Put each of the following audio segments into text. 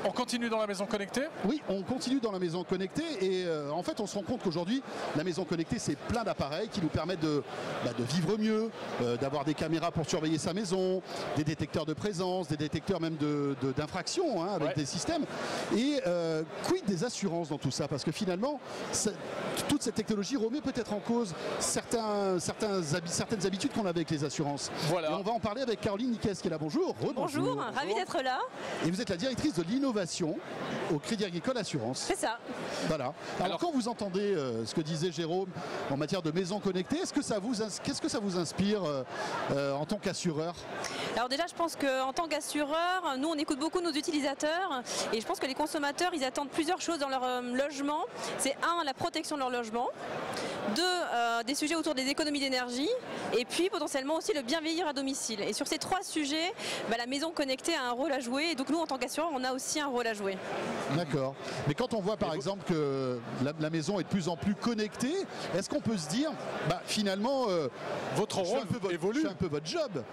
On continue dans la maison connectée? Oui, on continue dans la maison connectée et en fait on se rend compte qu'aujourd'hui la maison connectée c'est plein d'appareils qui nous permettent de vivre mieux, d'avoir des caméras pour surveiller sa maison, des détecteurs de présence, des détecteurs même d'infraction avec des systèmes. Et quid des assurances dans tout ça? Parce que finalement toute cette technologie remet peut-être en cause certaines habitudes qu'on avait avec les assurances. Voilà. Et on va en parler avec Caroline Niquez qui est là. Bonjour. Bonjour, ravi d'être là. Et vous êtes la directrice de l'innovation au Crédit Agricole Assurance. C'est ça. Voilà. Alors quand vous entendez ce que disait Jérôme en matière de maison connectée, qu'est-ce que ça vous inspire en tant qu'assureur? Alors déjà, je pense qu'en tant qu'assureur, nous on écoute beaucoup nos utilisateurs et je pense que les consommateurs, ils attendent plusieurs choses dans leur logement. C'est un, la protection de leur logement. Deux, des sujets autour des économies d'énergie et puis potentiellement aussi le bien vieillir à domicile. Et sur ces trois sujets, la maison connectée a un rôle à jouer et donc nous en tant qu'assureur, on a aussi un rôle à jouer. D'accord. Mais quand on voit par exemple que la maison est de plus en plus connectée, est-ce qu'on peut se dire, finalement, votre rôle évolue. Je fais un peu votre job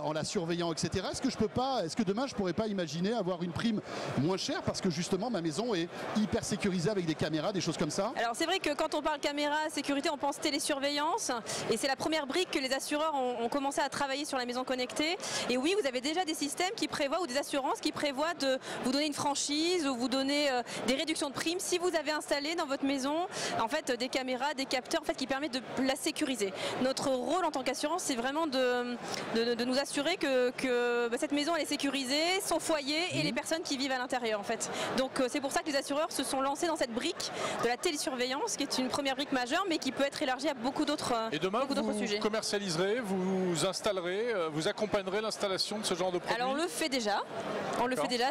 en la surveillant, etc. Est-ce que demain je pourrais pas imaginer avoir une prime moins chère parce que justement ma maison est hyper sécurisée avec des caméras, des choses comme ça? Alors c'est vrai que quand on parle caméra, sécurité, on pense télésurveillance et c'est la première brique que les assureurs ont commencé à travailler sur la maison connectée. Et oui, vous avez déjà des systèmes qui prévoient ou des assurances qui prévoient de vous donner une franchise ou vous donner des réductions de primes si vous avez installé dans votre maison en fait des caméras, des capteurs en fait qui permettent de la sécuriser. Notre rôle en tant qu'assurance, c'est vraiment de nous assurer que cette maison elle est sécurisée, son foyer et les personnes qui vivent à l'intérieur en fait. Donc c'est pour ça que les assureurs se sont lancés dans cette brique de la télésurveillance qui est une première brique majeure mais qui peut être élargie à beaucoup d'autres sujets. Et demain, vous commercialiserez, vous installerez, vous accompagnerez l'installation de ce genre de produit? Alors on le fait déjà,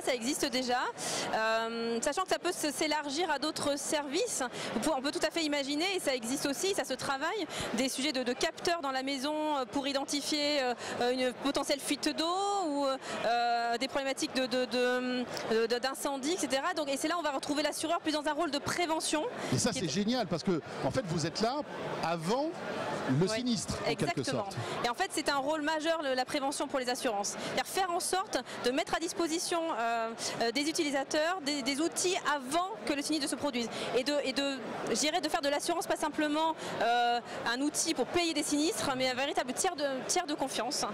ça existe déjà, sachant que ça peut s'élargir à d'autres services. On peut tout à fait imaginer, et ça existe aussi, ça se travaille, des sujets de capteurs dans la maison pour identifier une potentielle fuite d'eau ou des problématiques d'incendie, etc. Donc, et c'est là où on va retrouver l'assureur plus dans un rôle de prévention. Et ça c'est génial parce que en fait vous êtes là avant le sinistre en quelque sorte. Et en fait c'est un rôle majeur la prévention pour les assurances. C'est-à-dire faire en sorte de mettre à disposition des utilisateurs des outils avant que le sinistre se produise. Et je dirais de faire de l'assurance pas simplement un outil pour payer des sinistres, mais un véritable tiers de confiance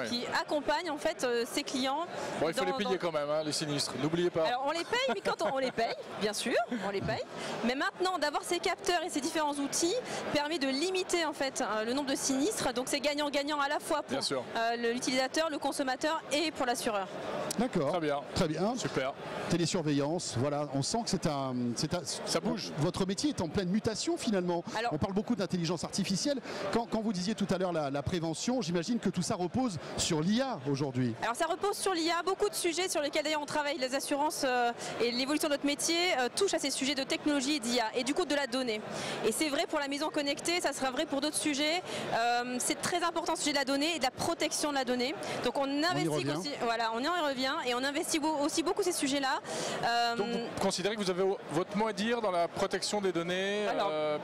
qui accompagne en fait ses clients. Bon, il faut les payer quand même, les sinistres, n'oubliez pas. Alors on les paye, mais quand on les paye, bien sûr, on les paye. Mais maintenant d'avoir ces capteurs et ces différents outils permet de limiter en fait le nombre de sinistres. Donc c'est gagnant-gagnant à la fois pour l'utilisateur, le consommateur et pour l'assureur. D'accord. Très bien. Super. Télésurveillance, voilà, on sent que ça bouge. Votre métier est en pleine mutation finalement. Alors, on parle beaucoup d'intelligence artificielle. Quand vous disiez tout à l'heure la prévention, j'imagine que tout ça repose sur l'IA aujourd'hui. Alors ça repose sur l'IA, beaucoup de sujets sur lesquels d'ailleurs on travaille, les assurances et l'évolution de notre métier touchent à ces sujets de technologie et d'IA et du coup de la donnée. Et c'est vrai pour la maison connectée, ça sera vrai pour d'autres sujets. C'est très important ce sujet de la donnée et de la protection de la donnée. Donc on investit aussi, on y revient et on investit aussi beaucoup ces sujets-là. Donc vous considérez que vous avez votre mot à dire dans la protection des données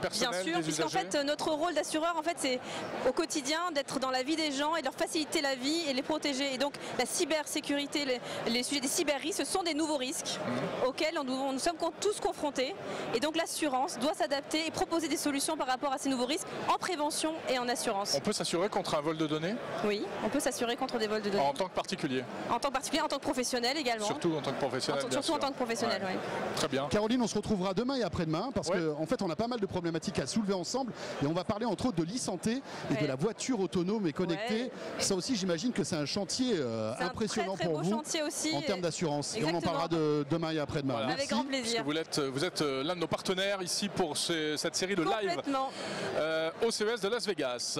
personnelles des usagers? Bien sûr, puisqu'en fait notre rôle d'assureur en fait c'est au quotidien d'être dans la vie des gens et de leur faciliter la vie et les protéger. Et donc la cybersécurité, les sujets des cyberrisques, ce sont des nouveaux risques auxquels nous sommes tous confrontés. Et donc l'assurance doit s'adapter et proposer des solutions par rapport à ces nouveaux risques en prévention et en assurance. On peut s'assurer contre un vol de données? Oui, on peut s'assurer contre des vols de données. En tant que particulier? En tant que particulier, en tant que professionnel également. Surtout en tant que professionnel, surtout en tant que professionnel, oui. Très bien. Caroline, on se retrouvera demain et après-demain parce qu'en fait on a pas mal de problématiques à soulever ensemble et on va parler entre autres de l'e-santé et de la voiture autonome et connectée. Ça aussi j'imagine que c'est un chantier impressionnant pour vous aussi, en termes d'assurance. Et on en parlera demain et après-demain. Voilà. Avec grand plaisir. Vous êtes l'un de nos partenaires ici pour cette série de live au CES de Las Vegas.